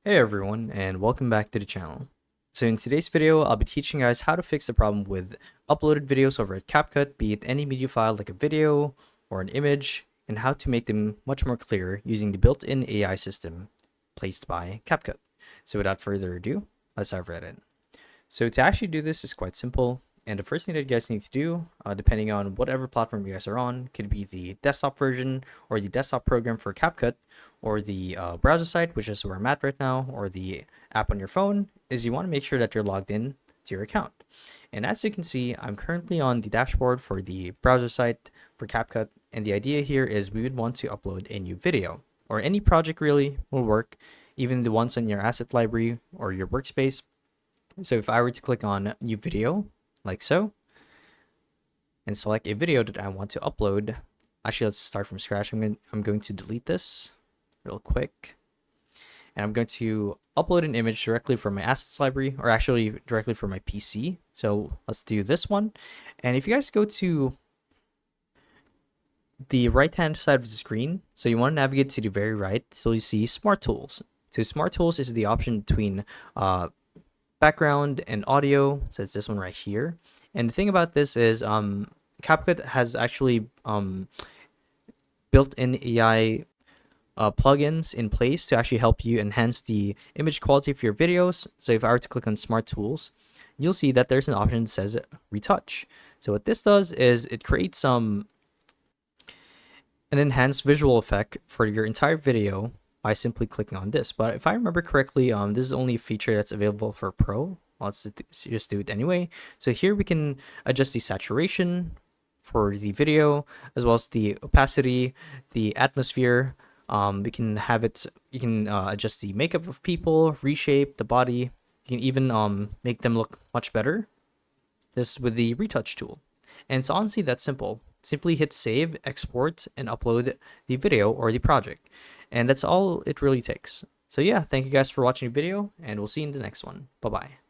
Hey everyone, and welcome back to the channel. So in today's video, I'll be teaching you guys how to fix the problem with uploaded videos over at Capcut, be it any media file like a video or an image, and how to make them much more clear using the built-in AI system placed by Capcut. So without further ado, let's dive right in. So to actually do this is quite simple. And the first thing that you guys need to do, depending on whatever platform you guys are on, could be the desktop version or the desktop program for CapCut, or the browser site, which is where I'm at right now, or the app on your phone, is you want to make sure that you're logged in to your account. And as you can see, I'm currently on the dashboard for the browser site for CapCut. And the idea here is we would want to upload a new video, or any project really will work, even the ones on your asset library or your workspace. So if I were to click on new video, like so, and select a video that I want to upload. Actually, let's start from scratch. I'm going to delete this real quick, and I'm going to upload an image directly from my assets library, or actually directly from my PC. So let's do this one. And if you guys go to the right hand side of the screen, so you want to navigate to the very right, so you see Smart Tools. So Smart Tools is the option between background and audio, so it's this one right here. And the thing about this is CapCut has actually built-in AI plugins in place to actually help you enhance the image quality for your videos. So if I were to click on Smart Tools, you'll see that there's an option that says Retouch. So what this does is it creates an enhanced visual effect for your entire video by simply clicking on this. But if I remember correctly, this is only a feature that's available for Pro. Let's just do it anyway. So here we can adjust the saturation for the video, as well as the opacity, the atmosphere. We can have it. You can adjust the makeup of people, reshape the body. You can even make them look much better. This with the retouch tool, and it's honestly that simple. Simply hit save, export, and upload the video or the project. And that's all it really takes. So yeah, thank you guys for watching the video, and we'll see you in the next one. Bye-bye.